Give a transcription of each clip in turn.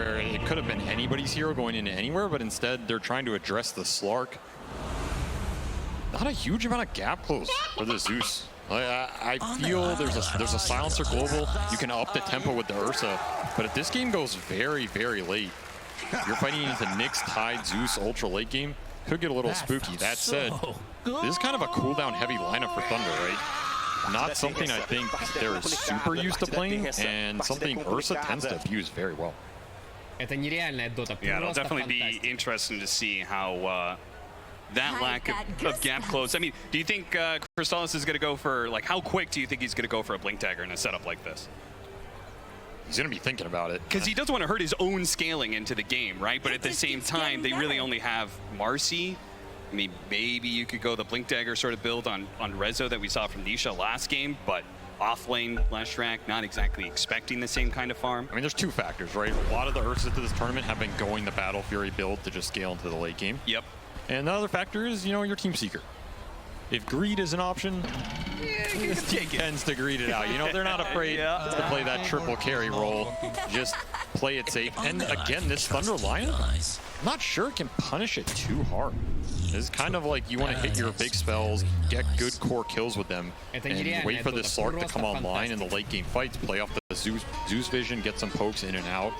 where it could have been anybody's hero going into anywhere, but instead they're trying to address the Slark. Not a huge amount of gap close for the Zeus. I feel there's a silencer global. You can up the tempo with the Ursa, but if this game goes very, very late, you're fighting into Nyx, Tide, Zeus, ultra late game, could get a little spooky. That said, this is kind of a cooldown heavy lineup for Thunder, right? Not something I think they're super used to playing, and something Ursa tends to abuse very well. Yeah, it'll definitely be interesting to see how that lack of gap close. I mean, do you think Crystallis is going to go for, like, how quick do you think he's going to go for a Blink Dagger in a setup like this? He's going to be thinking about it. Because he doesn't want to hurt his own scaling into the game, right? But at the same time, they really only have Marcy. I mean, maybe you could go the Blink Dagger sort of build on Rezo that we saw from Nisha last game, but off lane, Leshrac, not exactly expecting the same kind of farm. I mean, there's two factors, right? A lot of the Ursas to this tournament have been going the Battle Fury build to just scale into the late game. Yep. And the other factor is, you know, your Team Seeker. If greed is an option, this team tends to greed it out. You know, they're not afraid to play that triple carry role. Just play it safe. And again, this Thunder lineup, I'm not sure it can punish it too hard. It's kind of like you want to hit your big spells, get good core kills with them, and wait for this Slark to come online in the late game fights, play off the Zeus vision, get some pokes in and out.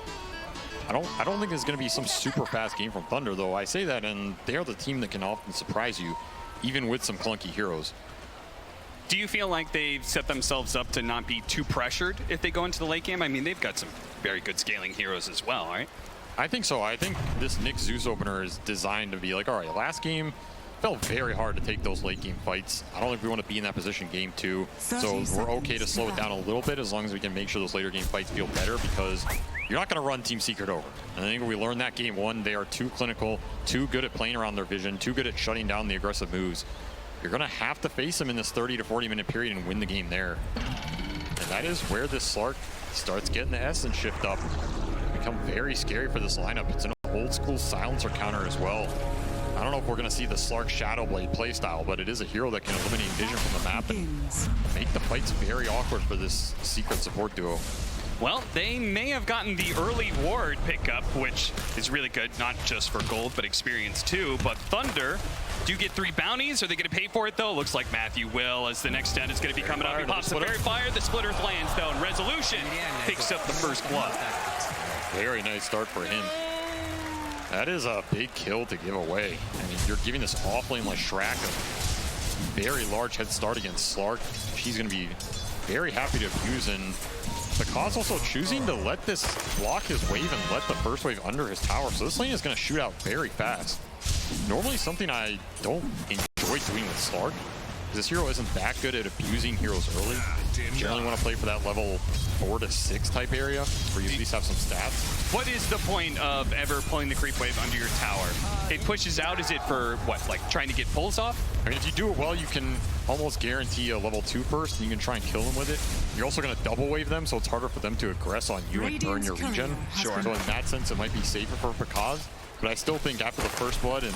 I don't think there's going to be some super fast game from Thunder, though. I say that, and they are the team that can often surprise you, even with some clunky heroes. Do you feel like they've set themselves up to not be too pressured if they go into the late game? I mean, they've got some very good scaling heroes as well, right? I think so. I think this Nyx Zeus opener is designed to be like, all right, last game felt very hard to take those late game fights. I don't think we want to be in that position game 2, so we're okay to slow it down a little bit as long as we can make sure those later game fights feel better, because you're not going to run Team Secret over. And I think we learned that game 1. They are too clinical, too good at playing around their vision, too good at shutting down the aggressive moves. You're going to have to face them in this 30 to 40 minute period and win the game there. And that is where this Slark starts getting the Essence shift up. Become very scary for this lineup. It's an old school silencer counter as well. I don't know if we're going to see the Slark Shadow Blade playstyle, but it is a hero that can eliminate vision from the map and make the fights very awkward for this secret support duo. Well, they may have gotten the early ward pickup, which is really good, not just for gold, but experience too. But Thunder do get 3 bounties. Are they going to pay for it, though? Looks like Matthew will, as the next stun is going to be coming up. He pops the Fairy Fire. The Splitter lands, though, and Resolution picks up the first blood. Very nice start for him. That is a big kill to give away. I mean, you're giving this offlane Leshrac a very large head start against Slark. She's going to be very happy to abuse, and Because also choosing to let this block his wave and let the first wave under his tower. So this lane is going to shoot out very fast. Normally something I don't enjoy doing with Slark. This hero isn't that good at abusing heroes early. You generally want to play for that level 4 to 6 type area where you at least have some stats. What is the point of ever pulling the creep wave under your tower? It pushes out, is it for what, like trying to get pulls off? I mean, if you do it well, you can almost guarantee a level 2 burst, and you can try and kill them with it. You're also going to double wave them, so it's harder for them to aggress on you and burn your regen. Sure. So in that sense, it might be safer for Pakaz. But I still think after the first blood and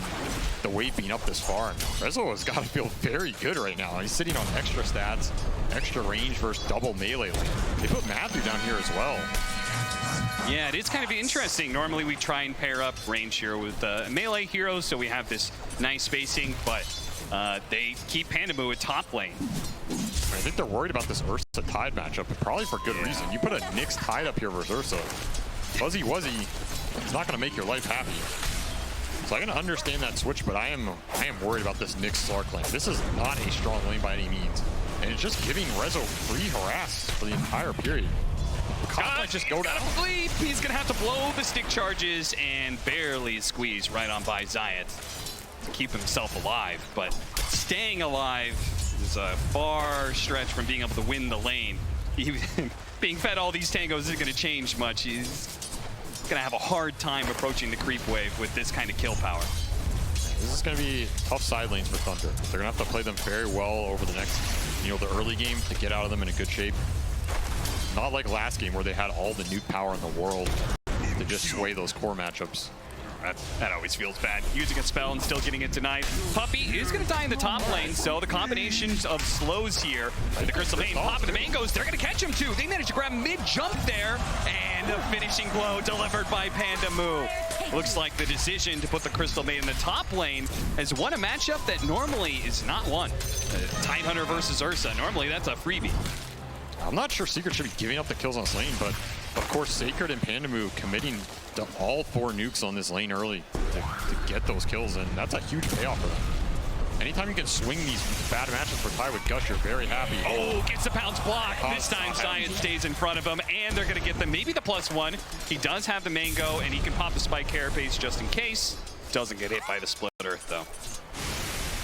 the wave being up this far, Rezo has got to feel very good right now. He's sitting on extra stats, extra range versus double melee lane. They put Matthew down here as well. Yeah, it is kind of interesting. Normally we try and pair up range here with melee heroes, so we have this nice spacing, but they keep Pandamu at top lane. I think they're worried about this Ursa Tide matchup, but probably for good reason. You put a Nyx Tide up here versus Ursa. Fuzzy Wuzzy, it's not going to make your life happy. So I can understand that switch, but I am worried about this Nyx Slark lane. This is not a strong lane by any means. And it's just giving Rezo free harass for the entire period. Might just go down. He's going to have to blow the stick charges and barely squeeze right on by Zayat to keep himself alive. But staying alive is a far stretch from being able to win the lane. Being fed all these tangos isn't going to change much. He's going to have a hard time approaching the creep wave with this kind of kill power. This is going to be tough side lanes for Thunder. They're going to have to play them very well over the next, the early game to get out of them in a good shape. Not like last game where they had all the nuke power in the world to just sway those core matchups. That always feels bad. Using a spell and still getting it denied. Puppey is going to die in the top lane, so the combinations of slows here. The Crystal Main popping the mangoes. They're going to catch him too. They managed to grab mid-jump there, and a finishing blow delivered by Panda Moo. Looks like the decision to put the Crystal Main in the top lane has won a matchup that normally is not won. Tidehunter versus Ursa. Normally that's a freebie. I'm not sure Secret should be giving up the kills on this lane, but of course Sacred and Pandamoo committing to all 4 nukes on this lane early to get those kills, and that's a huge payoff for them. Anytime you can swing these bad matches for Tide with Gush, you're very happy. Oh, gets the pounce block. This time Zion stays in front of him, and they're going to get them maybe the +1. He does have the mango, and he can pop the spike carapace just in case. Doesn't get hit by the split earth, though.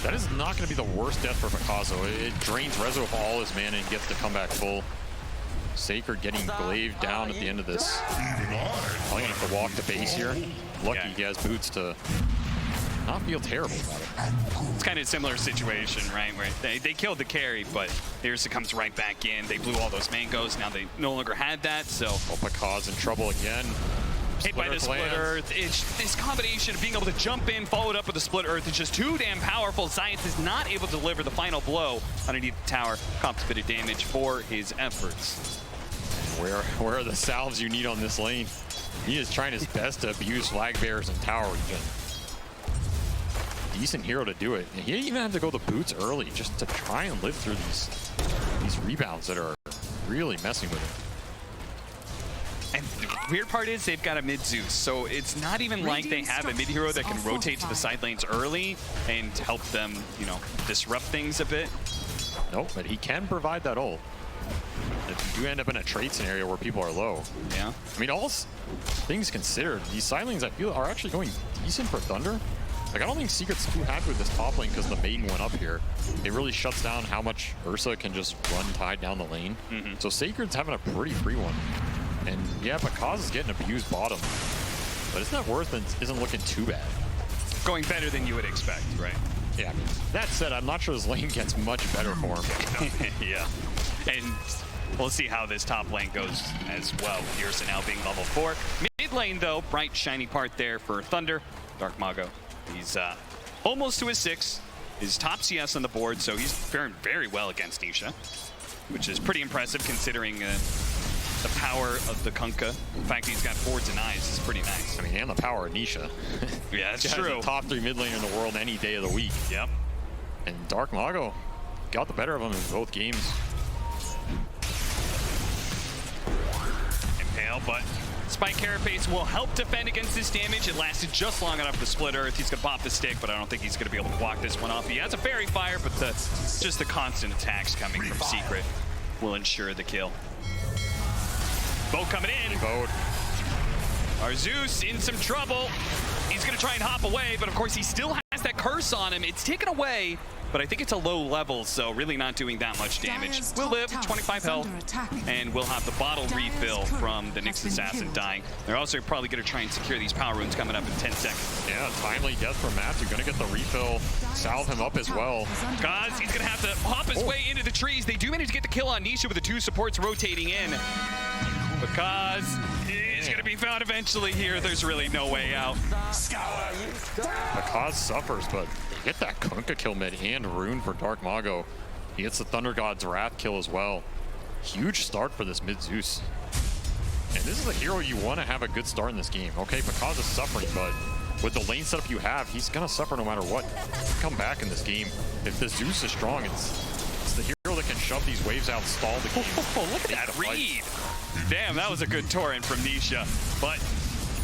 That is not going to be the worst death for Picasso. It drains Rezo of all his mana and gets the comeback full. Sacred getting glaved down at the end of this. Probably going to have to walk the base here. Lucky he has boots to not feel terrible about it. It's kind of a similar situation, right? Where they killed the carry, but Ursa comes right back in. They blew all those mangoes. Now they no longer had that, so... Well, Picasso's in trouble again. Hit by the split earth. It's this combination of being able to jump in, followed up with the split earth, is just too damn powerful. Science is not able to deliver the final blow underneath the tower. Comps a bit of damage for his efforts. Where are the salves you need on this lane? He is trying his best to abuse flag bearers and tower regen. Decent hero to do it. And he even had to go the boots early just to try and live through these rebounds that are really messing with him. And the weird part is they've got a mid-Zeus, so it's not even like they have a mid-hero that can rotate to the side lanes early and help them, you know, disrupt things a bit. Nope, but he can provide that ult. If you do end up in a trade scenario where people are low. Yeah. I mean, all things considered, these side lanes I feel are actually going decent for Thunder. Like, I don't think Secret's too happy with this top lane because the Maiden went up here. It really shuts down how much Ursa can just run Tide down the lane. So Sacred's having a pretty free one. And yeah, Picasso's getting abused bottom. But it's not worth it, isn't looking too bad. Going better than you would expect, right? Yeah, I mean, that said, I'm not sure this lane gets much better for him. Yeah. And we'll see how this top lane goes as well. Ursa now being level 4. Mid lane, though, bright, shiny part there for Thunder. Dark Mago, he's almost to his 6. His top CS on the board, so he's faring very well against Nisha, which is pretty impressive considering the power of the Kunkka. The fact that he's got 4 denies is pretty nice. I mean, and the power of Nisha. Yeah, that's true. The top 3 mid laner in the world any day of the week. Yep. And Dark Mago got the better of him in both games. Impale, but Spike Carapace will help defend against this damage. It lasted just long enough to split earth. He's gonna pop the stick, but I don't think he's gonna be able to block this one off. He has a fairy fire, but just the constant attacks coming from Secret will ensure the kill. Boat coming in. Boat. Our Zeus in some trouble. He's gonna try and hop away, but of course he still has that curse on him. It's taken away, but I think it's a low level, so really not doing that much damage. We'll live, 25 health, and we'll have the bottle refill from the Nyx Assassin dying. They're also probably gonna try and secure these power runes coming up in 10 seconds. Yeah, timely death from Matthew. Gonna get the refill, salve him up as well. Guys, he's gonna have to hop his way into the trees. They do manage to get the kill on Nisha with the 2 supports rotating in. Because he's going to be found eventually here. There's really no way out. Picasso suffers, but they get that Kunkka kill mid and rune for Dark Mago. He gets the Thunder God's Wrath kill as well. Huge start for this mid Zeus. And this is a hero you want to have a good start in this game. Okay, Picasso's suffering, but with the lane setup you have, he's going to suffer no matter what. Come back in this game. If the Zeus is strong, it's the hero that can shove these waves out and stall the game. Oh, look at that read. Damn, that was a good torrent from Nisha, but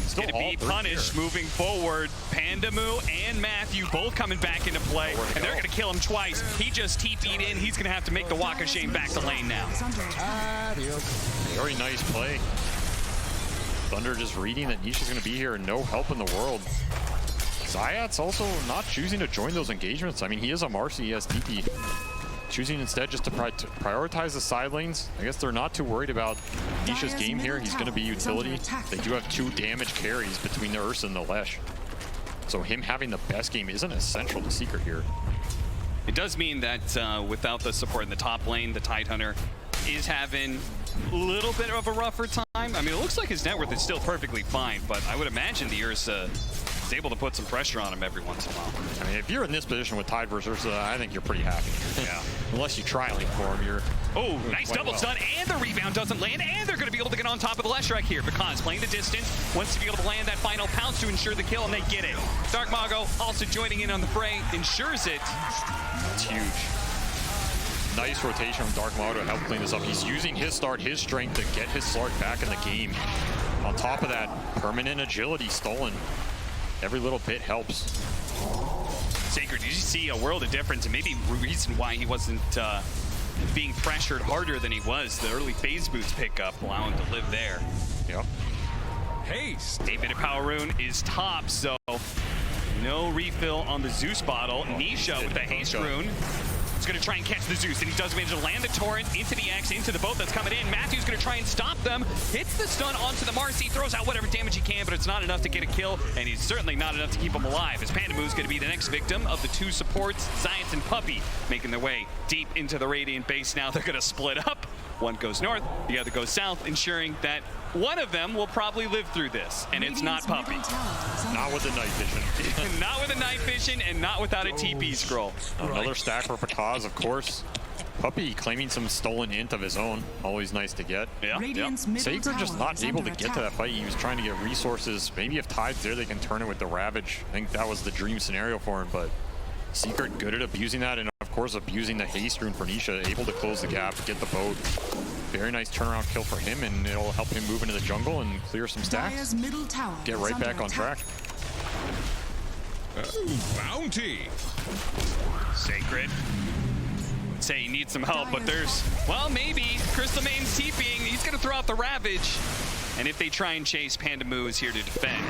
still to be punished moving forward. Pandamoo and Matthew both coming back into play, and they're going to kill him twice. He just TP'd in. He's going to have to make the walk of shame back to lane now. Very nice play. Thunder just reading that Nisha's going to be here and no help in the world. Zayat's also not choosing to join those engagements. I mean, he is a Marcy, he has TP. Choosing instead just to prioritize the side lanes. I guess they're not too worried about Nisha's game here. He's going to be utility. They do have 2 damage carries between the Ursa and the Lesh. So him having the best game isn't essential to Secret here. It does mean that without the support in the top lane, the Tidehunter is having a little bit of a rougher time. I mean, it looks like his net worth is still perfectly fine, but I would imagine the Ursa He's able to put some pressure on him every once in a while. I mean, if you're in this position with Tide versus Ursa, I think you're pretty happy. Yeah. Unless you trialing for him, you're... Oh, nice double stun, and the rebound doesn't land, and they're going to be able to get on top of the Leshrac here because playing the distance, wants to be able to land that final pounce to ensure the kill, and they get it. Dark Mago also joining in on the fray, ensures it. It's huge. Nice rotation from Dark Mago to help clean this up. He's using his start, his strength to get his Slark back in the game. On top of that, permanent agility stolen. Every little bit helps. Sacred, you see a world of difference, and maybe the reason why he wasn't being pressured harder than he was. The early phase boots pickup allowing him to live there. Yep. Haste. 8-minute power rune is top, so no refill on the Zeus bottle. Nisha with the haste rune. He's going to try and catch the Zeus, and he does manage to land the Torrent into the X, into the boat that's coming in. Matthew's going to try and stop them. Hits the stun onto the Marcy, throws out whatever damage he can, but it's not enough to get a kill, and he's certainly not enough to keep him alive, as Pandamu's going to be the next victim of the two supports, Zions and Puppey, making their way deep into the Radiant base now. They're going to split up. One goes north, the other goes south, ensuring that one of them will probably live through this, and it's not Puppey. Not with the night vision. Not with a night vision, and not without a TP scroll. Another stack for Pakaz, of course. Puppey claiming some stolen int of his own. Always nice to get. Yeah. Sacred just not able to get to that fight. He was trying to get resources. Maybe if Tide's there, they can turn it with the Ravage. I think that was the dream scenario for him, but Secret good at abusing that, and of course abusing the haste rune for Nisha, able to close the gap, get the boat. Very nice turnaround kill for him, and it'll help him move into the jungle and clear some stacks. Get right back on track. Bounty. Sacred would say he needs some help, but there's, well, maybe Crystal Main's TPing. He's going to throw out the Ravage. And if they try and chase, Pandamu is here to defend.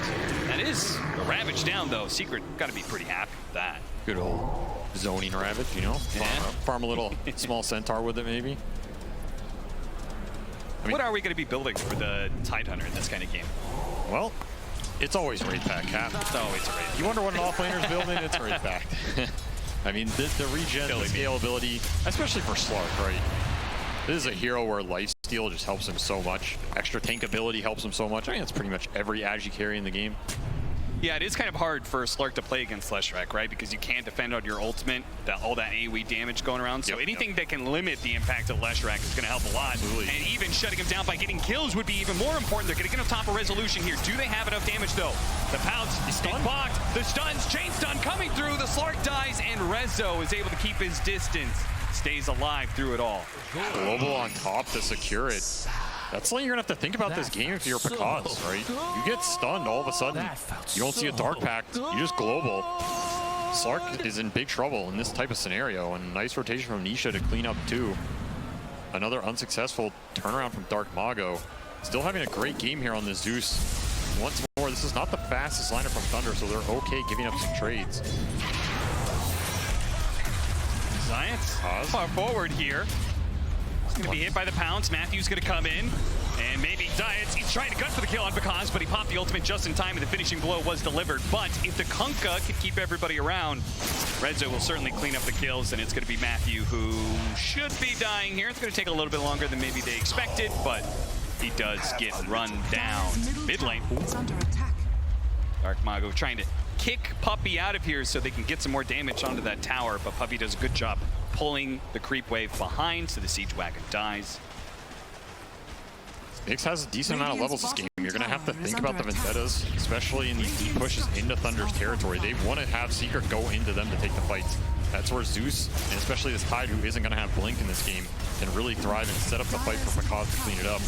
That is the Ravage down, though. Secret got to be pretty happy with that. Good old zoning Ravage, you know? Yeah. Farm a little small Centaur with it, maybe. I mean, what are we going to be building for the Tidehunter in this kind of game? Well, it's always Wraith Pack, Cap. It's always a Wraith. You wonder what an offlaner's building? It's Wraith Pack. I mean, the regen, the scalability, especially for Slark, right? This is a hero where lifesteal just helps him so much. Extra tank ability helps him so much. I mean, it's pretty much every agi carry in the game. Yeah, it is kind of hard for Slark to play against Leshrac, right? Because you can't defend on your ultimate, all that AoE damage going around. So anything that can limit the impact of Leshrac is going to help a lot. Absolutely. And even shutting him down by getting kills would be even more important. They're going to get on top of resolution here. Do they have enough damage, though? The pounce is blocked. The stuns, chain stun coming through. The Slark dies, and Rezo is able to keep his distance. Stays alive through it all. Global on top to secure it. That's something you're gonna have to think about this game if you're Pakaz, right? You get stunned all of a sudden. You don't see a Dark Pact, you just global. Slark is in big trouble in this type of scenario, and nice rotation from Nisha to clean up too. Another unsuccessful turnaround from Dark Mago. Still having a great game here on the Zeus. Once more, this is not the fastest lineup from Thunder, so they're okay giving up some trades. Science far forward here. He's going to be hit by the pounce. Matthew's going to come in. And maybe Diets, he's trying to gut for the kill on Pakaz, but he popped the ultimate just in time, and the finishing blow was delivered. But if the Kunkka could keep everybody around, Rezo will certainly clean up the kills, and it's going to be Matthew who should be dying here. It's going to take a little bit longer than maybe they expected, but he does get run down. Mid lane. Dark Mago trying to kick Puppey out of here so they can get some more damage onto that tower, but Puppey does a good job pulling the creep wave behind, so the Siege Wagon dies. Nyx has a decent amount of levels this game. You're going to have to think about the Vendettas, especially in these deep pushes into Thunder's territory. They want to have Secret go into them to take the fights. That's where Zeus, and especially this Tide, who isn't going to have Blink in this game, can really thrive and set up the fight for Pakaz to clean it up.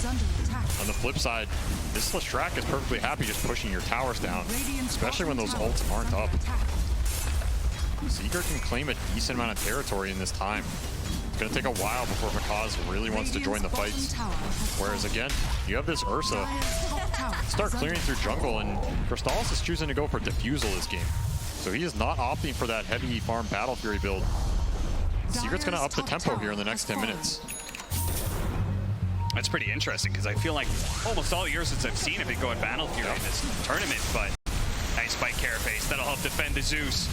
On the flip side, this Leshrac is perfectly happy just pushing your towers down, especially when those ults aren't up. Secret can claim a decent amount of territory in this time. It's going to take a while before Pakaz really wants to join the fights. Whereas again, you have this Ursa start clearing through jungle, and Crystallis is choosing to go for Diffusal this game. So he is not opting for that heavy farm Battle Fury build. Secret's going to up the tempo here in the next 10 minutes. That's pretty interesting, because I feel like almost all years since I've seen it go in Battle Fury in this tournament, but nice spike Carapace. That'll help defend the Zeus.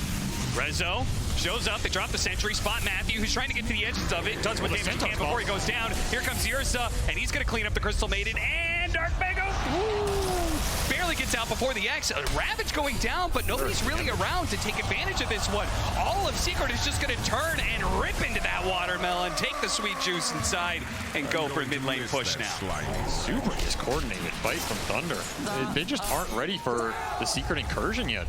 Rezo shows up, they drop the sentry, spot Matthew, who's trying to get to the edges of it, does what damage he can before he goes down. Here comes the Ursa, and he's going to clean up the Crystal Maiden, and Dark Mago, barely gets out before the X. Ravage going down, but nobody's really around to take advantage of this one. All of Secret is just going to turn and rip into that watermelon, take the sweet juice inside, and go for a mid lane push now. Super discoordinated fight from Thunder. They just aren't ready for the Secret incursion yet.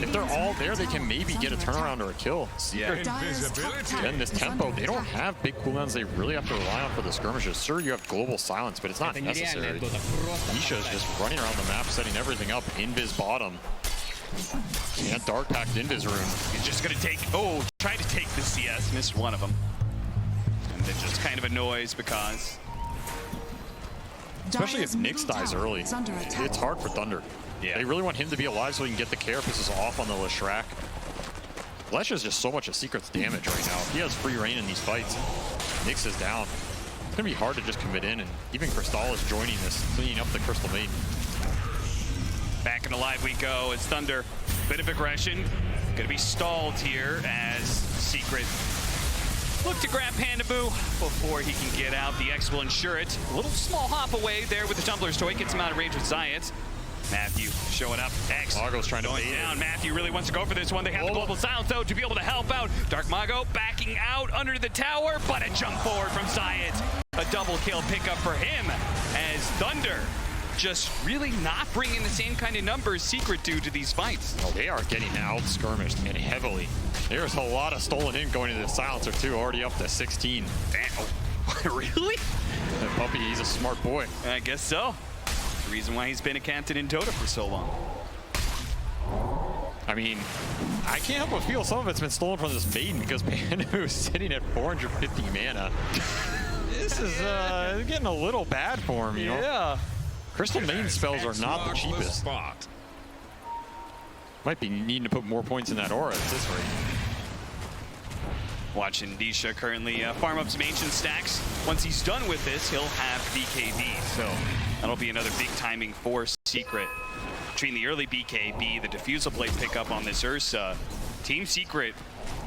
If they're all there, they can maybe get a turnaround or a kill. Secret, again, this tempo, they don't have big cooldowns they really have to rely on for the skirmishes. Sure, you have global silence, but it's not necessary. Nisha is just running around the map, setting everything up. Invis bottom. And dark packed Invis rune. He's just going to take, tried to take the CS, missed one of them. And then just kind of a noise because... Especially if Nyx dies early, it's hard for Thunder. Yeah. They really want him to be alive so he can get the carapaces off on the Leshrac. Lesh is just so much of Secret's damage right now. He has free reign in these fights. Nyx is down. It's going to be hard to just commit in, and even Crystal is joining this, cleaning up the Crystal Maiden. Back in alive we go as Thunder. Bit of aggression. Going to be stalled here as Secret look to grab Pandaboo before he can get out. The X will ensure it. A little small hop away there with the Tumbler's Toy. Gets him out of range with Zayat. Matthew showing up. X Mago's trying to going bait down. Matthew really wants to go for this one. They have the global silence though to be able to help out. Dark Mago backing out under the tower, but a jump forward from Zayat. A double kill pickup for him as Thunder just really not bringing the same kind of numbers Secret do to these fights. Oh, they are getting out skirmished and heavily. There's a lot of stolen in going into the silencer too, already up to 16. Damn. Really? That puppy, he's a smart boy. I guess so. The reason why he's been a captain in Dota for so long. I mean, I can't help but feel some of it's been stolen from this Maiden because Pandaboo is sitting at 450 mana. This is getting a little bad for him, you know? Yeah. Crystal Maiden spells are not the cheapest. Might be needing to put more points in that aura at this rate. Watching Nisha currently farm up some ancient stacks. Once he's done with this, he'll have BKB. So that'll be another big timing for Secret. Between the early BKB, the Diffusal Blade pickup on this Ursa, Team Secret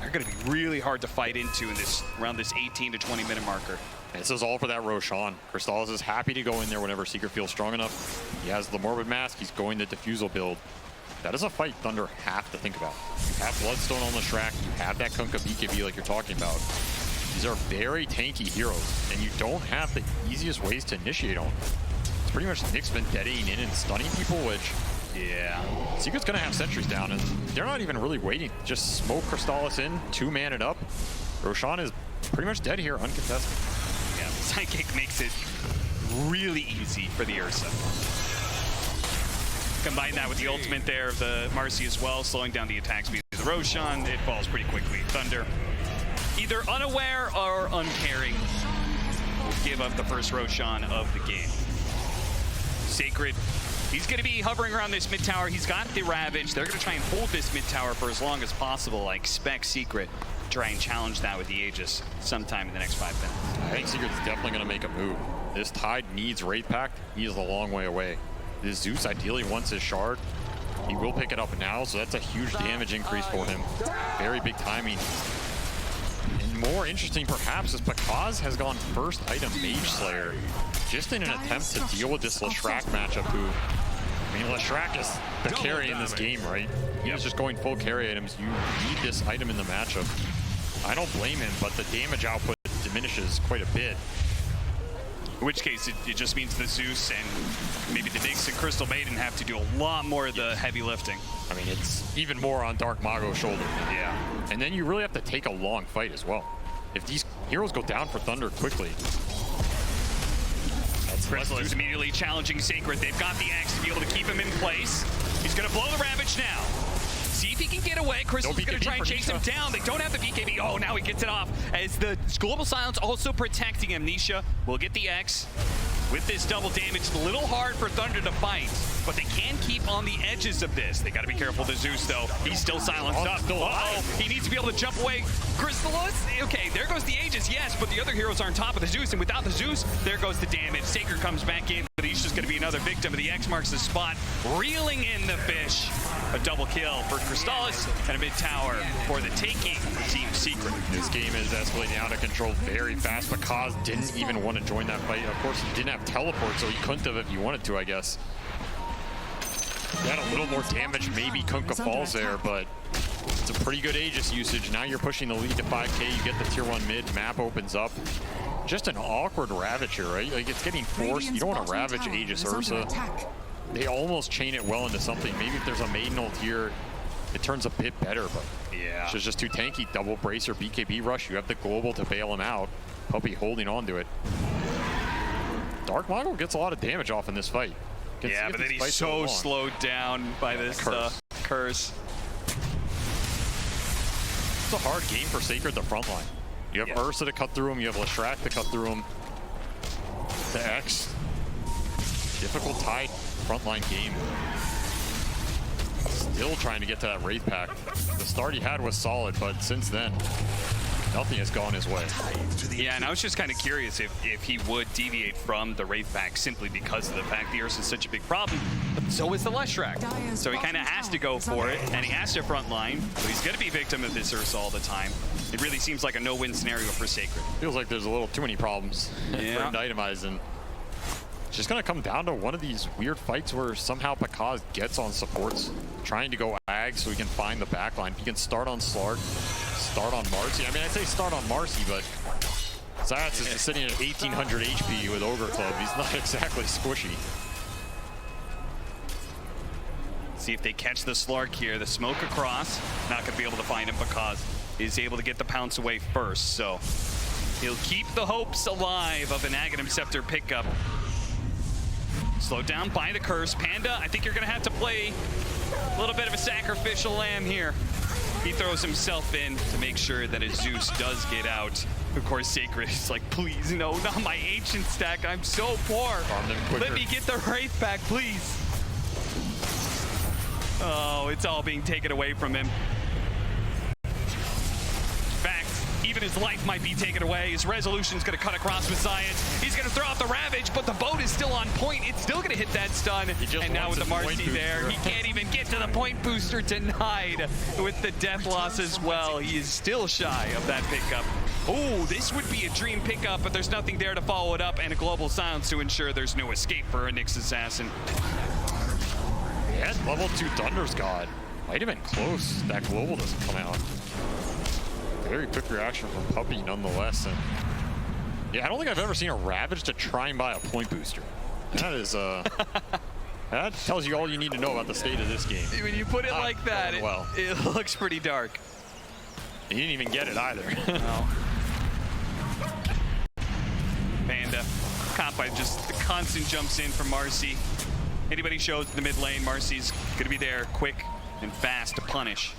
are going to be really hard to fight into in this around this 18 to 20 minute marker. This is all for that Roshan. Crystallis is happy to go in there whenever Secret feels strong enough. He has the Morbid Mask. He's going the Diffusal build. That is a fight Thunder have to think about. You have Bloodstone on the Leshrac. You have that Kunkka BKB like you're talking about. These are very tanky heroes, and you don't have the easiest ways to initiate on. It's pretty much Nyx been deadying in and stunning people, which, yeah, Secret's going to have sentries down, and they're not even really waiting. Just smoke Crystallis in, 2-man it up. Roshan is pretty much dead here, uncontested. Yeah, Sidekick makes it really easy for the Ursa. Combine that with the ultimate there of the Marcy as well, slowing down the attack speed of the Roshan. It falls pretty quickly. Thunder, either unaware or uncaring, will give up the first Roshan of the game. Sacred, he's going to be hovering around this mid tower. He's got the Ravage. They're going to try and hold this mid tower for as long as possible. I expect Secret to try and challenge that with the Aegis sometime in the next 5 minutes. I think Secret's definitely going to make a move. This Tide needs Wraith Pact. He is a long way away. This Zeus ideally wants his shard. He will pick it up now, so that's a huge damage increase for him. Very big timing. And more interesting perhaps is Pakaz has gone first item Mage Slayer, just in an attempt to deal with this Leshrac matchup who, I mean, Leshrac is the carry in this game, right? He's just going full carry items. You need this item in the matchup. I don't blame him, but the damage output diminishes quite a bit. In which case, it just means the Zeus and maybe the Nyx and Crystal Maiden have to do a lot more of the heavy lifting. I mean, it's even more on Dark Mago's shoulder. Yeah. And then you really have to take a long fight as well. If these heroes go down for Thunder quickly. Crystal is immediately challenging Sacred. They've got the axe to be able to keep him in place. He's going to blow the Ravage now. See if he can get away. Crystal's going to try and chase him down. They don't have the BKB. Oh, now he gets it off. As the Global Silence also protecting him. Nisha will get the X. With this double damage, it's a little hard for Thunder to fight, but they can keep on the edges of this. They got to be careful. The Zeus, though, he's still silenced up. Uh-oh, he needs to be able to jump away. Crystallis, okay, there goes the Aegis, yes, but the other heroes are on top of the Zeus, and without the Zeus, there goes the damage. Sacred comes back in, but he's just going to be another victim of the X marks the spot, reeling in the fish. A double kill for Crystallis and a mid-tower for the taking Team Secret. This game is escalating out of control very fast. Pakaz didn't even want to join that fight. Of course, he didn't have teleport, so he couldn't have if he wanted to, I guess. He had a little more damage, maybe Kunkka falls there, but it's a pretty good Aegis usage. Now you're pushing the lead to 5K, you get the tier 1 mid, map opens up. Just an awkward Ravage here, right? Like, it's getting forced. You don't want to Ravage Aegis Ursa. They almost chain it well into something. Maybe if there's a maiden ult here, it turns a bit better, but yeah, it's just too tanky. Double bracer, BKB rush. You have the global to bail him out. Puppey holding on to it. Dark Mongol gets a lot of damage off in this fight. Yeah, but then he's so slowed down by this curse. It's a hard game for Sacred the front line. You have Ursa to cut through him, you have Leshrac to cut through him. The X. Difficult tied frontline game. Still trying to get to that Wraith pack. The start he had was solid, but since then, nothing has gone his way. Yeah, and I was just kind of curious if he would deviate from the Wraith pack simply because of the fact the Ursa is such a big problem. But so is the Leshrac. So he kind of has to go for it, and he has to frontline. So he's going to be victim of this Ursa all the time. It really seems like a no-win scenario for Sacred. Feels like there's a little too many problems for him to itemize, and it's just going to come down to one of these weird fights where somehow Pakaz gets on supports, trying to go ag so he can find the backline. He can start on Slark, start on Marcy. I mean, I'd say start on Marcy, but Zayats is sitting at 1800 HP with Ogre Club. He's not exactly squishy. See if they catch the Slark here. The smoke across. Not going to be able to find him because is able to get the pounce away first. So he'll keep the hopes alive of an Aghanim Scepter pickup. Slowed down by the curse. Panda, I think you're going to have to play a little bit of a sacrificial lamb here. He throws himself in to make sure that his Zeus does get out. Of course, Sacred is like, please, no, not my ancient stack. I'm so poor. Let me get the Wraith back, please. Oh, it's all being taken away from him. In fact, even his life might be taken away. His resolution's going to cut across with Zayat. He's going to throw out the Ravage, but the boat is still on point. It's still going to hit that stun. And now with the Marcy there, he can't even get to the point booster, denied with the death loss as well. He is still shy of that pickup. Oh, this would be a dream pickup, but there's nothing there to follow it up, and a global silence to ensure there's no escape for a Nyx Assassin. Yeah, level 2 Thunder's God. Might have been close. That global doesn't come out. Very quick reaction from Puppey nonetheless. And yeah, I don't think I've ever seen a Ravage to try and buy a point booster. That is that tells you all you need to know about the state of this game. When you put it like that, it looks pretty dark. He didn't even get it either. No. Panda, caught by just the constant jumps in from Marcy. Anybody shows in the mid lane, Marcy's gonna be there quick and fast to punish.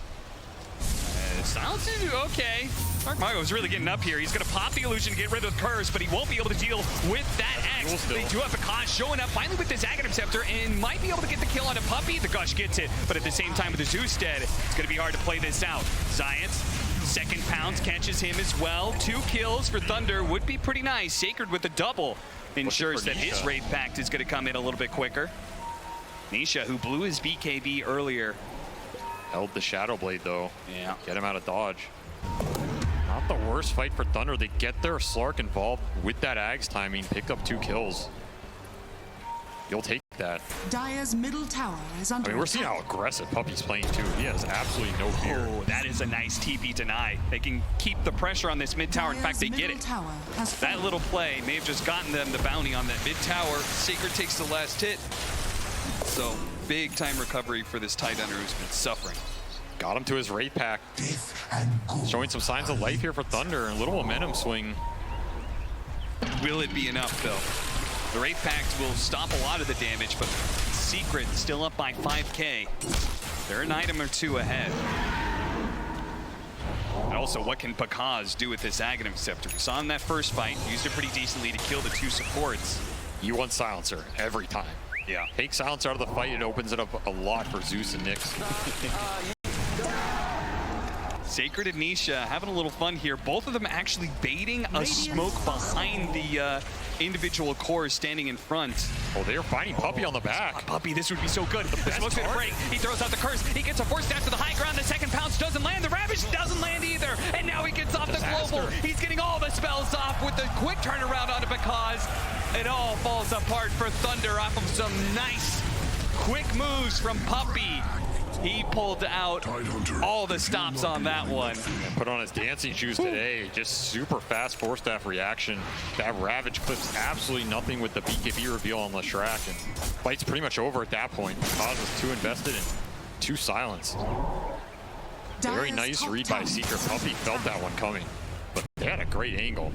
Silence is okay. Dark Mago's really getting up here. He's gonna pop the illusion to get rid of the curse, but he won't be able to deal with that X. They do have Pakaz showing up finally with this Aghanim Scepter and might be able to get the kill on a Puppey. The Gush gets it, but at the same time with the Zeus dead, it's gonna be hard to play this out. Zayat, second pounce catches him as well. 2 kills for Thunder would be pretty nice. Sacred with the double ensures that his Wraith Pact is gonna come in a little bit quicker. Nisha, who blew his BKB earlier, held the Shadow Blade though. Yeah. Get him out of dodge. Not the worst fight for Thunder. They get their Slark involved with that Ags timing, pick up 2 kills. You'll take that. Dire's middle tower is under we're seeing how aggressive Puppey's playing too. He has absolutely no fear. Oh, that is a nice TP deny. They can keep the pressure on this mid tower. In fact, they get it. That little play may have just gotten them the bounty on that mid tower. Sacred takes the last hit. So big time recovery for this tight ender who's been suffering. Got him to his Wraith pack. Showing some signs of life here for Thunder. A little momentum swing. Will it be enough though? The Wraith Pact will stop a lot of the damage, but Secret still up by 5K. They're an item or 2 ahead. And also, what can Pakaz do with this Aghanim Scepter? We saw in that first fight, used it pretty decently to kill the 2 supports. You want Silencer every time. Yeah. Take Silencer out of the fight, it opens it up a lot for Zeus and Nyx. Sacred and Nisha having a little fun here. Both of them actually baiting a smoke behind the individual cores standing in front. Oh, they are fighting Puppey on the back. Puppey, this would be so good. The smoke's gonna break. He throws out the curse. He gets a force down to the high ground. The second pounce doesn't land. The Ravage doesn't land either. And now he gets off the global. He's getting all the spells off with the quick turnaround onto Pakaz. It all falls apart for Thunder off of some nice Quick moves from Puppey. He pulled out all the stops on that one. And put on his dancing shoes today. Just super fast force staff reaction. That Ravage clips absolutely nothing with the BKB reveal on Leshrac, and fight's pretty much over at that point. Cause was too invested and too silenced. Very nice read by Secret. Puppey felt that one coming, but they had a great angle.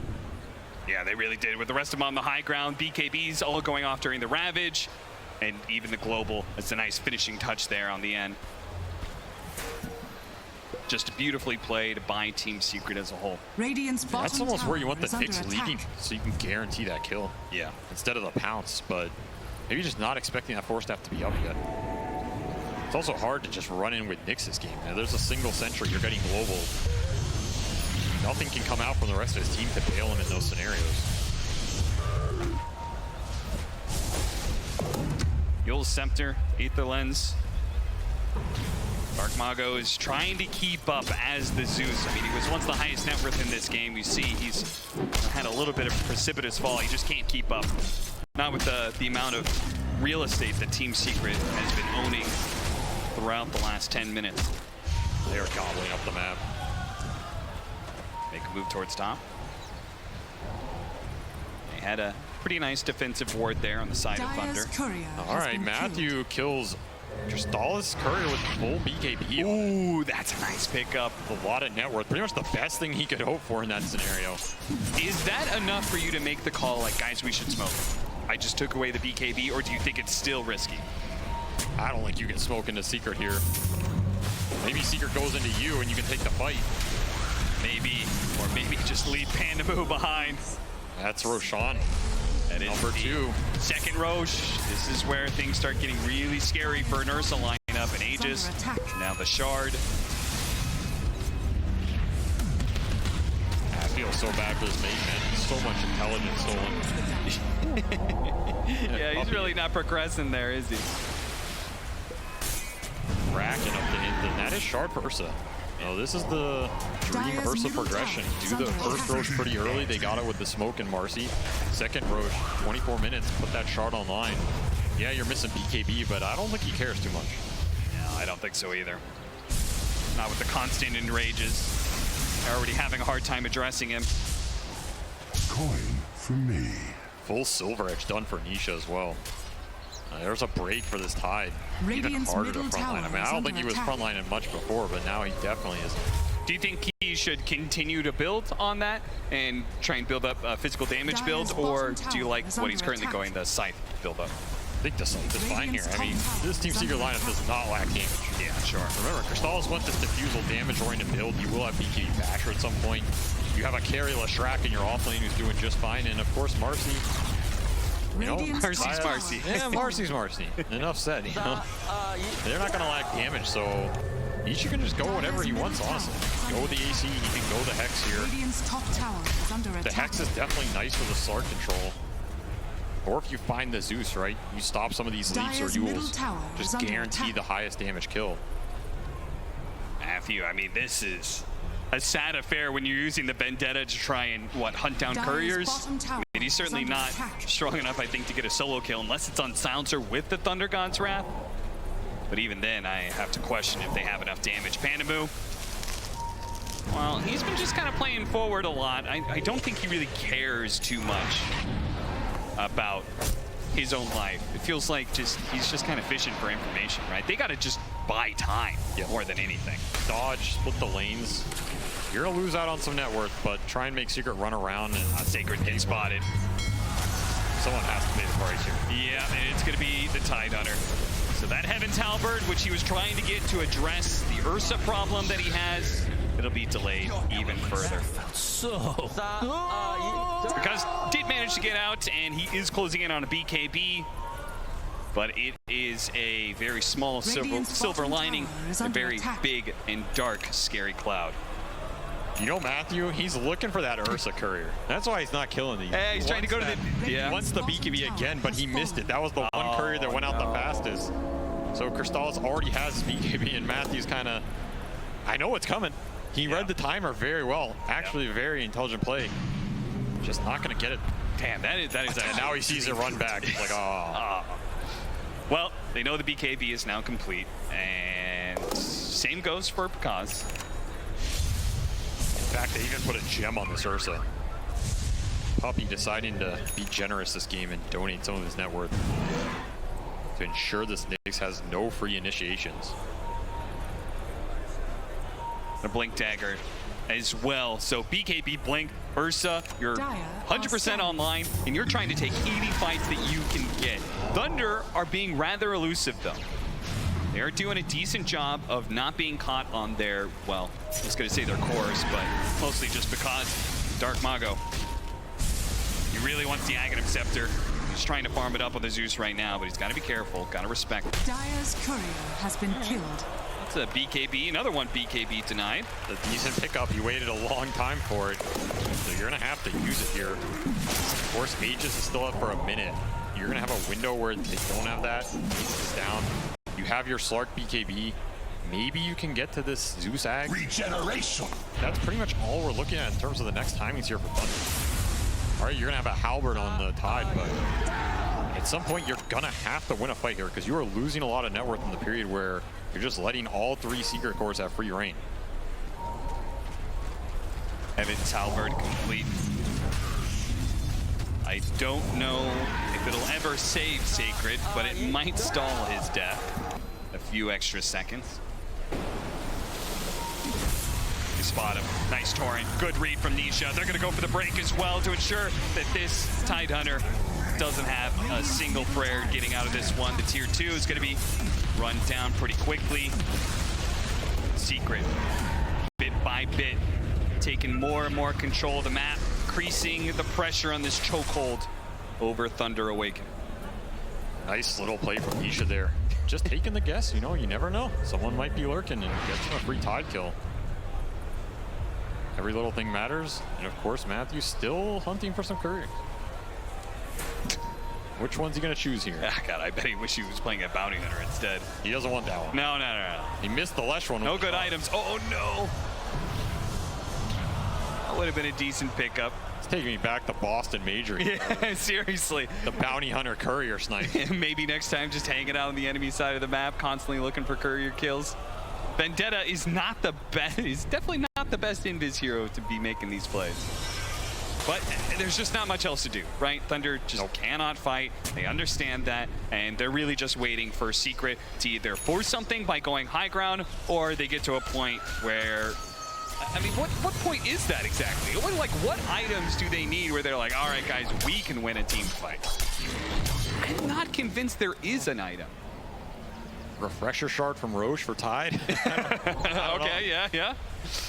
Yeah, they really did. With the rest of them on the high ground, BKBs all going off during the Ravage, and even the global. It's a nice finishing touch there on the end. Just beautifully played by Team Secret as a whole. Radiant's bottom That's almost where you want the tower is Nyx under leading, attack. so you can guarantee that kill. Yeah. Instead of the pounce, but maybe just not expecting that force staff to be up yet. It's also hard to just run in with Nyx's game. Now, there's a single sentry, you're getting global. Nothing can come out from the rest of his team to bail him in those scenarios. Yule's Scepter, Aether Lens. Dark Mago is trying to keep up as the Zeus. I mean, he was once the highest net worth in this game. You see he's had a little bit of a precipitous fall. He just can't keep up. Not with the amount of real estate that Team Secret has been owning throughout the last 10 minutes. They are gobbling up the map. Make a move towards top. They had a pretty nice defensive ward there on the side of Thunder. Dire's courier All has right, been Matthew killed. kills Crystallis Courier with full BKB. Ooh, that's a nice pickup. A lot of net worth. Pretty much the best thing he could hope for in that scenario. Is that enough for you to make the call, like, guys, we should smoke? I just took away the BKB, or do you think it's still risky? I don't think you can smoke into Secret here. Maybe Secret goes into you and you can take the fight. Maybe, or maybe just leave Pandamu behind. That's Roshan. That is Number 2. Second Roche. This is where things start getting really scary for an Ursa lineup and Aegis. Under attack. Now the Shard. I feel so bad for this mate, man. So much intelligence stolen. Yeah, he's really not progressing there, is he? Racking up the hit. And that is Shard for Ursa. No, this is the dream Dire's Ursa middle progression. tower is Do the under first attack. Roche pretty early. They got it with the smoke and Marcy. Second Roche, 24 minutes. Put that Shard online. Yeah, you're missing BKB, but I don't think he cares too much. No, I don't think so either. Not with the constant enrages. They're already having a hard time addressing him. Coin for me. Full Silver Edge done for Nisha as well. There's a break for this Tide. Even Radiant's harder to middle frontline. I tower mean, I is don't under think he was attack. frontlining much before, but now he definitely is. Do you think he should continue to build on that and try and build up a physical damage Dire's build, bottom or tower do you like is what he's under currently attack. going, the Scythe build up? I think the Scythe is fine here. I mean, this Team Secret lineup does not lack damage. Yeah, sure. Remember, Crystallis went this diffusal damage-oriented build. You will have BKB Basher at some point. You have a carry Leshrac in your offlane who's doing just fine, and of course Marcy. You know, Radiant's Marcy's top tower Marcy. has Yeah, been Marcy's Marcy. Enough said, you know. They're not going to lack damage, so each can just go whatever he wants, honestly. Go with the AC, he can go the Hex here. Radiant's top tower is under attack. The Hex is definitely nice for the Slark control. Or if you find the Zeus, right? You stop some of these leaps or Dire's you middle will tower is just under guarantee attack. the highest damage kill. Matthew, I mean, this is a sad affair when you're using the Vendetta to try and, hunt down Dire's couriers. bottom tower And he's is certainly under not attack. strong enough, I think, to get a solo kill unless it's on Silencer with the Thunder God's Wrath. But even then, I have to question if they have enough damage. Pandamu, well, he's been just kind of playing forward a lot. I don't think he really cares too much about his own life. It feels like he's just kind of fishing for information, right? They got to just buy time more than anything. Dodge, split the lanes. You're going to lose out on some net worth, but try and make Secret run around. And Sacred getting spotted. someone has to pay the price here. Yeah, and it's going to be the Tide Hunter. So that Heaven's Halberd, which he was trying to get to address the Ursa problem that he has, it'll be delayed even further. Because did manage to get out, and he is closing in on a BKB. But it is a very small silver lining, a very big and dark, scary cloud. You know, Matthew, he's looking for that Ursa courier. That's why he's not killing these. Hey, he's trying to go to the... He wants the BKB again, but he missed it. That was the one courier that went out the fastest. So Crystallis already has his BKB, and Matthew's kind of... I know what's coming. He read the timer very well. Actually, a very intelligent play. Just not going to get it. Damn, that is And now he sees it run back. He's like, oh. Well, they know the BKB is now complete, and same goes for Pekaz. In fact, they even put a gem on this Ursa. Puppy deciding to be generous this game and donate some of his net worth to ensure this Nyx has no free initiations. A Blink Dagger as well. So BKB, Blink, Ursa, you're 100% online, and you're trying to take 80 fights that you can get. Thunder are being rather elusive, though. They are doing a decent job of not being caught on their, well, I was going to say their cores, but mostly just because Dark Mago. He really wants the Aghanim Scepter. He's trying to farm it up with the Zeus right now, but he's got to be careful, got to respect. Dire's courier has been killed. That's a BKB, another one BKB denied. A decent pickup. You waited a long time for it, so you're going to have to use it here. Of course, Aegis is still up for a minute. You're going to have a window where they don't have that. Aegis is down. You have your Slark BKB. Maybe you can get to this Zeus Ag. Regeneration. That's pretty much all we're looking at in terms of the next timings here for Thunder. All right, you're going to have a Halberd on the Tide, but at some point you're going to have to win a fight here because you are losing a lot of net worth in the period where you're just letting all 3 Secret Cores have free reign. Evan's Halberd complete. I don't know if it'll ever save Sacred, but it might stall his death a few extra seconds. You spot him. Nice torrent. Good read from Nisha. They're going to go for the break as well to ensure that this Tide Hunter doesn't have a single prayer getting out of this one. The tier 2 is going to be run down pretty quickly. Secret, bit by bit, taking more and more control of the map, increasing the pressure on this chokehold over Thunder Awaken. Nice little play from Nisha there. Just taking the guess, you know, you never know. Someone might be lurking and gets a free Tide kill. Every little thing matters. And of course, Matthew's still hunting for some couriers. Which one's he going to choose here? Ah, God, I bet he wish he was playing a Bounty Hunter instead. He doesn't want that one. No, no, no, no. He missed the Lesh one. No good items. Oh, no. That would have been a decent pickup. It's taking me back to Boston majoring. Yeah, seriously. The Bounty Hunter courier snipe. Maybe next time just hanging out on the enemy side of the map, constantly looking for courier kills. Vendetta is not the best. He's definitely not the best invis hero to be making these plays. But there's just not much else to do, right? Thunder just cannot fight. They understand that, and they're really just waiting for Secret to either force something by going high ground, or they get to a point where, I mean, what point is that exactly? What items do they need where they're like, all right, guys, we can win a team fight? I'm not convinced there is an item. Refresher shard from Roche for Tide. Okay, yeah.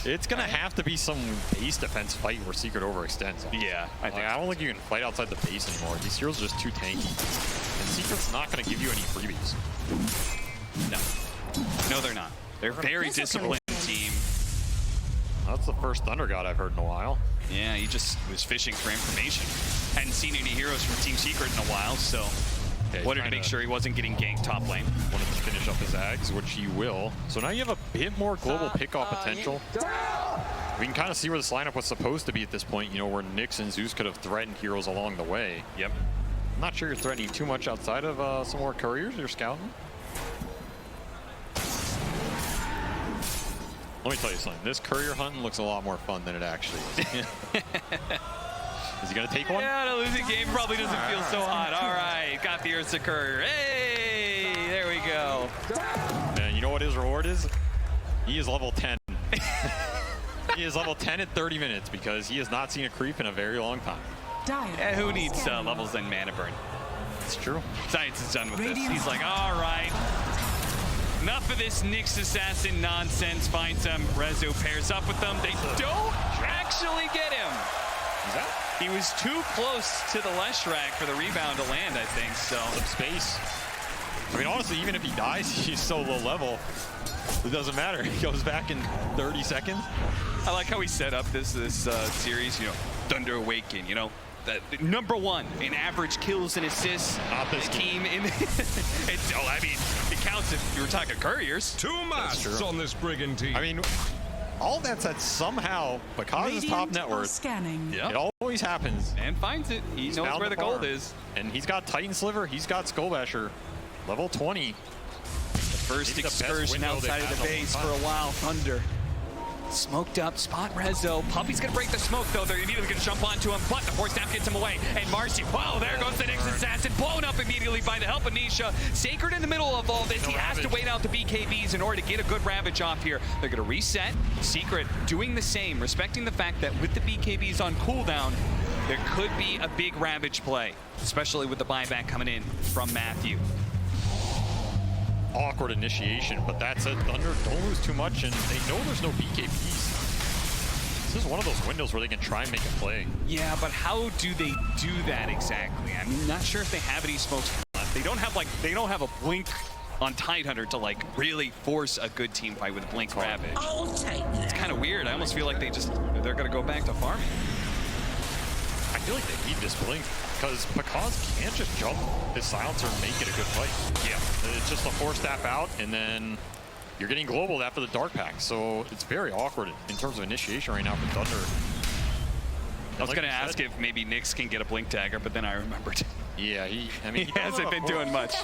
It's gonna have to be some base defense fight where Secret overextends. Yeah, I don't think you can fight outside the base anymore. These heroes are just too tanky. And Secret's not gonna give you any freebies. No, they're not. They're a very disciplined team. That's the first Thunder God I've heard in a while. Yeah, he just was fishing for information. Hadn't seen any heroes from Team Secret in a while, so wanted to make sure he wasn't getting ganked top lane. Wanted to finish up his Ags, which he will. So now you have a bit more global pickoff potential. We can kind of see where this lineup was supposed to be at this point, you know, where Nyx and Zeus could have threatened heroes along the way. Yep. I'm not sure you're threatening too much outside of some more couriers you're scouting. Let me tell you something. This courier hunting looks a lot more fun than it actually is. Is he going to take one? Yeah, the losing game probably doesn't feel so hot. All right, got the Ursa courier. Hey, there we go. And you know what his reward is? He is level 10. He is level 10 at 30 minutes because he has not seen a creep in a very long time. Yeah, who needs levels in mana burn? It's true. Science is done with this. He's like, all right. Enough of this Nyx assassin nonsense. Finds him. Rezo pairs up with them. They don't actually get him. He was too close to the Leshrac for the rebound to land, I think, so. Some space. I mean, honestly, even if he dies, he's so low level, it doesn't matter. He goes back in 30 seconds. I like how he set up this series, you know, Thunder Awaken, you know, the #1 in average kills and assists. Not this team in I mean, it counts if you were talking couriers. 2 masks on this brigand team. I mean, all that said, somehow, because of top net worth, it always happens. And finds it. He knows where the gold is. And he's got Titan Sliver, he's got Skullbasher. Level 20. First Maybe the best excursion window outside they've of the had in a base long for a time. while. Thunder smoked up, spot Rezo. Puppy's gonna break the smoke though. They're immediately gonna jump onto him, but the force staff gets him away. And Marcy, whoa, there goes the next assassin, blown up immediately by the help of Nisha. Sacred in the middle of all this. No He has to Ravage. wait out the BKBs in order to get a good Ravage off here. They're gonna reset. Secret doing the same, respecting the fact that with the BKBs on cooldown, there could be a big Ravage play, especially with the buyback coming in from Matthew. Awkward initiation, but that's it. Thunder don't lose too much, and they know there's no BKBs. This is one of those windows where they can try and make a play. Yeah, but how do they do that exactly? I'm not sure if they have any smokes left. They don't have a blink on Tidehunter to like really force a good team fight with Blink Ravage. It's kind of weird. I almost feel like they're gonna go back to farming. I feel like they need this blink because Pakaz can't just jump his silencer and make it a good fight. Yeah, it's just a force staff out, and then you're getting global after the dark pack. So it's very awkward in terms of initiation right now for Thunder. I was gonna ask if maybe Nyx can get a Blink Dagger, but then I remembered. Yeah, he He hasn't been doing much.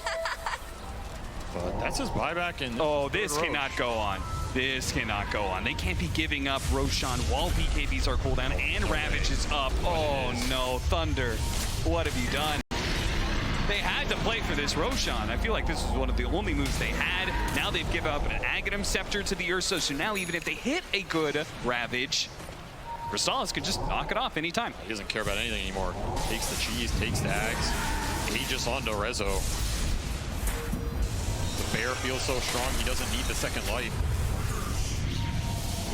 But that's his buyback. And Oh, this cannot go on. This cannot go on. They can't be giving up Roshan while BKBs are cooldown and Ravage is up. Oh no, Thunder, what have you done? They had to play for this Roshan. I feel like this was one of the only moves they had. Now they've given up an Aghanim Scepter to the Ursa, so now even if they hit a good Ravage, Rosales could just knock it off anytime. He doesn't care about anything anymore. Takes the cheese, takes the Ags. Aegis onto Rezo. The bear feels so strong, he doesn't need the second life.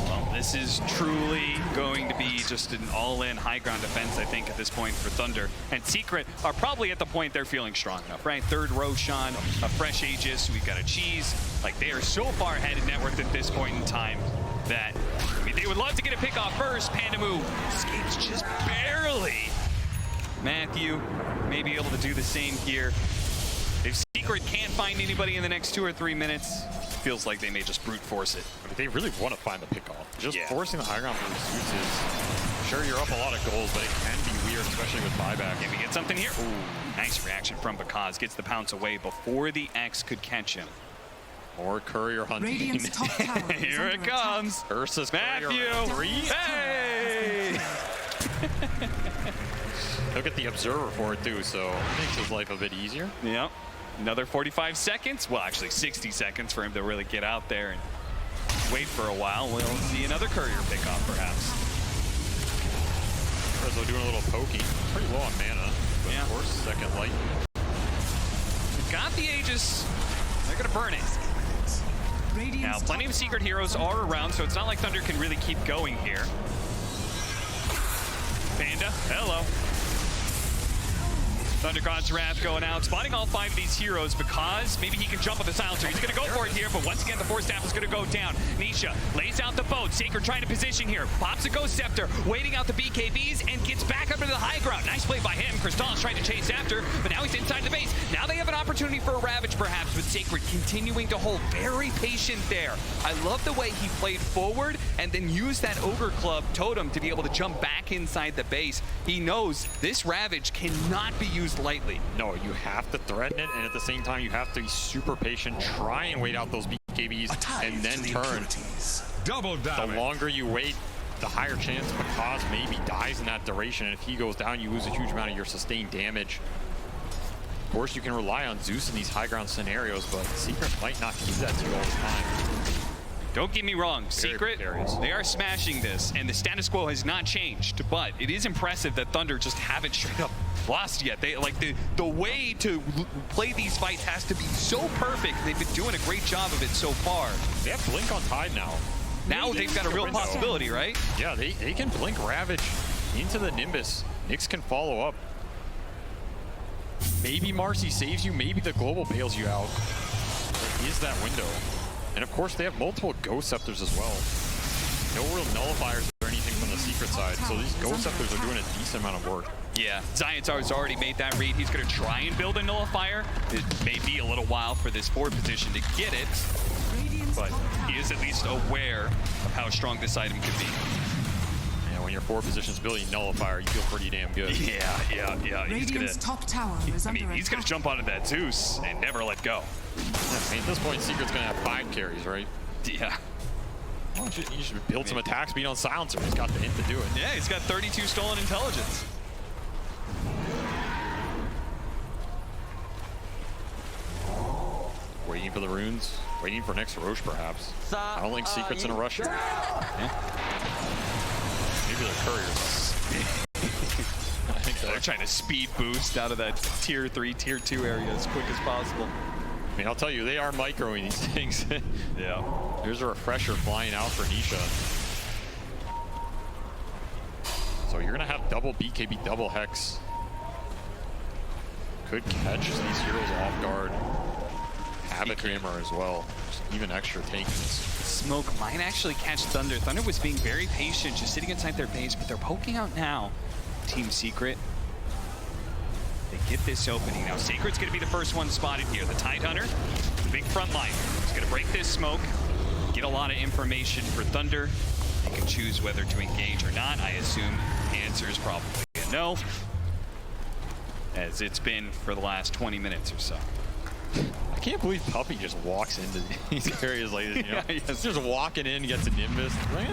Well, this is truly going to be just an all-in high ground defense, I think, at this point for Thunder. And Secret are probably at the point they're feeling strong enough, right? Third Roshan, a fresh Aegis, we've got a cheese. Like, they are so far ahead in net worth at this point in time that, I mean, they would love to get a pick off first. Pandamu escapes just barely. Matthew may be able to do the same here. If Secret can't find anybody in the next 2 or 3 minutes, feels like they may just brute force it. I mean, they really want to find the pickoff. Just Yeah. forcing the high ground for the suits is, sure, you're up a lot of goals, but it can be weird, especially with buyback. Can we get something here? Ooh, nice reaction from Pakaz. Gets the pounce away before the X could catch him. More courier hunting. Radiant's top tower is Here under it comes. Ursa's courier Matthew. round 3. Hey! He'll get the observer for it too, so it makes his life a bit easier. Yep. Another 45 seconds. Well, actually 60 seconds for him to really get out there and wait for a while. We'll see another courier pickoff, perhaps. Rezo doing a little pokey. Pretty low on mana, but Yeah. of course, second light. They've got the Aegis. They're going to burn it. Now, Radiant's plenty top of secret tower heroes are around, so it's not like Thunder can really keep going here. Panda, hello. Thunder God's Wrath going out, spotting all 5 of these heroes because maybe he can jump on the silencer. He's going to go for it here, but once again, the force staff is going to go down. Nisha lays out the boat. Sacred trying to position here. Pops a Ghost Scepter, waiting out the BKBs, and gets back up into the high ground. Nice play by him. Crystal's trying to chase after, but now he's inside the base. Now they have an opportunity for a Ravage, perhaps, with Sacred continuing to hold. Very patient there. I love the way he played forward and then used that Ogre Club totem to be able to jump back inside the base. He knows this Ravage cannot be used lightly. No, you have to threaten it, and at the same time, you have to be super patient, try and wait out those BKBs, and then turn. Double The damage. longer you wait, the higher chance Pakaz maybe dies in that duration, and if he goes down, you lose a huge amount of your sustained damage. Of course, you can rely on Zeus in these high ground scenarios, but Secret might not keep that to you all the time. Don't get me wrong, Very Secret, precarious. they are smashing this, and the status quo has not changed, but it is impressive that Thunder just haven't straight up lost yet. They like the way to play these fights has to be so perfect. They've been doing a great job of it so far. They have Blink on Tide now. Now they've got a real window. possibility, right? Yeah, they can Blink Ravage into the Nimbus. Nyx can follow up. Maybe Marcy saves you, maybe the global bails you out. There is that window. And of course, they have multiple Ghost Scepters as well. No real nullifiers or anything from the Secret side, so these Ghost Scepters are doing a decent amount of work. Yeah, Ziontar's already made that read. He's going to try and build a nullifier. It may be a little while for this forward position to get it, Radiant's but top tower he is at least aware of how strong this item could be. Yeah, when you're 4 positions ability nullifier, you feel pretty damn good. Yeah. He's gonna, Radiant's top tower is under he's gonna attack. jump onto that Zeus and never let go. Yeah, I mean, at this point, Secret's gonna have 5 carries, right? Yeah. Well, you should build some attack speed on Silencer. He's got the hint to do it. Yeah, he's got 32 stolen intelligence. Waiting for the runes. Waiting for next Roche, perhaps. I don't think Secret's in a rush here. Yeah. Maybe the Couriers. I think They're trying to speed boost out of that tier 3, tier 2 area as quick as possible. I mean, I'll tell you, they are microing these things. Yeah. Here's a refresher flying out for Nisha. So you're gonna have double BKB, double Hex. Could catch these heroes off guard. Havoc Hammer as well. Just even extra tankiness. Smoke might actually catch Thunder. Thunder was being very patient, just sitting inside their base, but they're poking out now. Team Secret. They get this opening. Now Sacred's gonna be the first one spotted here. The Tidehunter, the big front line. He's gonna break this smoke, get a lot of information for Thunder. They can choose whether to engage or not. I assume the answer is probably a no, as it's been for the last 20 minutes or so. I can't believe Puppy just walks into these areas like this, you know? Yeah, He's just walking in, gets a Nimbus. Like,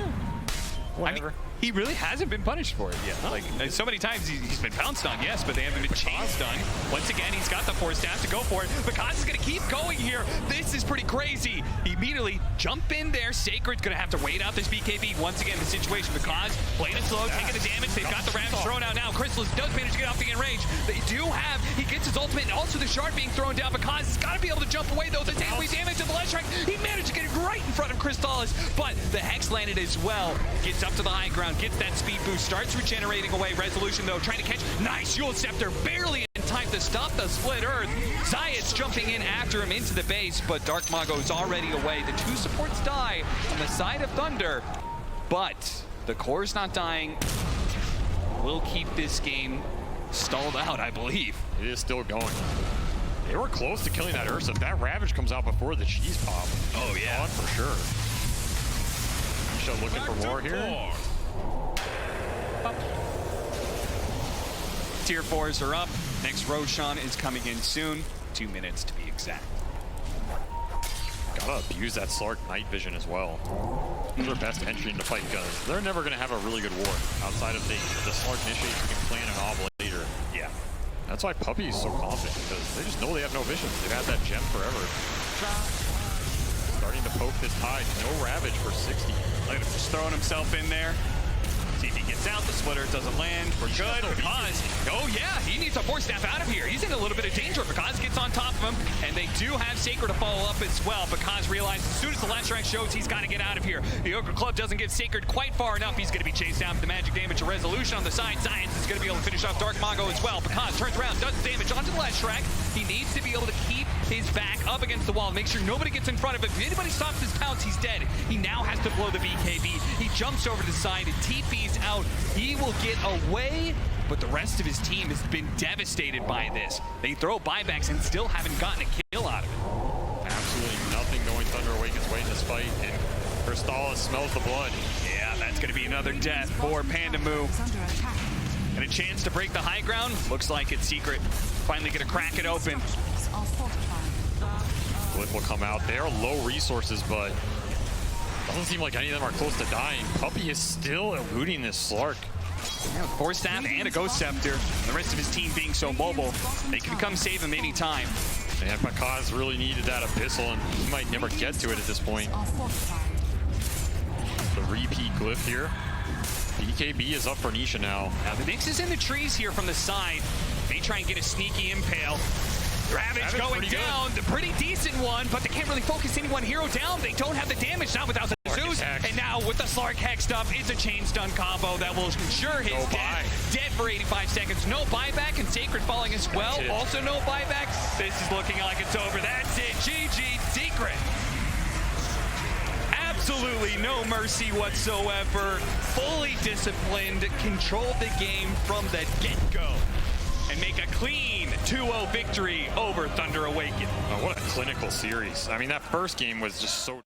whatever. I mean, he really hasn't been punished for it yet. No. Like, so many times he's been pounced on, yes, but they haven't been chased on. Once again, he's got the Force Staff to go for it. Because is going to keep going here. This is pretty crazy. He immediately jump in there. Sacred's going to have to wait out this BKB. Once again, the situation. Because playing it slow, taking the damage. They've got the Ravage thrown out now. Crystal does manage to get off the in range. They do have, he gets his ultimate, and also the shard being thrown down. Because he's got to be able to jump away, though. The AoE damage to the left strike. He managed to get it right in front of Crystallis, but the Hex landed as well. Gets up to the high ground, gets that speed boost, starts regenerating away. Resolution, though, trying to catch. Nice Yule Scepter, barely in time to stop the split earth. Zayat's jumping in after him into the base, but Dark Mago's already away. The 2 supports die on the side of Thunder, but the core's not dying. We'll keep this game stalled out, I believe. It is still going. They were close to killing that Ursa. If that Ravage comes out before the cheese pop, Oh, yeah. on for sure. Nisha looking for more here. Tier 4s are up. Next Roshan is coming in soon. 2 minutes to be exact. Gotta abuse that Slark night vision as well. This is their best entry into fight because they're never gonna have a really good war outside of the Slark initiates. You can plan an ob later. Yeah. That's why Puppy is so confident because they just know they have no visions. They've had that gem forever. Starting to poke this Tide. No Ravage for 60. Look at him just throwing himself in there. See if he gets out. The splitter doesn't land. We're good. Because, oh yeah, he needs a Force Staff out of here. He's in a little bit of danger. Because gets on top of him, and they do have Sacred to follow up as well. Because realizes as soon as the last strike shows, he's got to get out of here. The Ogre Club doesn't get Sacred quite far enough. He's going to be chased down with the magic damage to Resolution on the side. Science is going to be able to finish off Dark Mago as well. Because turns around, does damage onto the last strike. He needs to be able to keep his back up against the wall, make sure nobody gets in front of him. If anybody stops his pounce, he's dead. He now has to blow the BKB. He jumps over to the side and TP's out. He will get away, but the rest of his team has been devastated by this. They throw buybacks and still haven't gotten a kill out of it. Absolutely nothing going Thunder Awaken's way in this fight, and Crystallis smells the blood. Yeah, that's going to be another death for Pandamoo. Is under attack. And a chance to break the high ground. Looks like it's Secret. Finally going to crack it open. Are fortified. Glyph will come out. They are low resources, but doesn't seem like any of them are close to dying. Puppy is still eluding this Slark. Yeah, Force Staff and a Ghost Scepter. The rest of his team being so mobile, they can come save him anytime. And Pakaz really needed that Abyssal, and he might never get to it at this point. Are fortified. The repeat Glyph here. BKB is up for Nisha now. Now the Nyx is in the trees here from the side. They try and get a sneaky impale. Ravage going pretty down, the pretty decent one, but they can't really focus any one hero down. They don't have the damage now without the Zeus. And now with the Slark hexed up, it's a chain stun combo that will ensure his death. Dead for 85 seconds. No buyback, and Sacred falling as well. Also no buyback. This is looking like it's over. That's it. GG Secret. Absolutely no mercy whatsoever. Fully disciplined, controlled the game from the get-go. And make a clean 2-0 victory over Thunder Awaken. Oh, what a clinical series. I mean, that first game was just so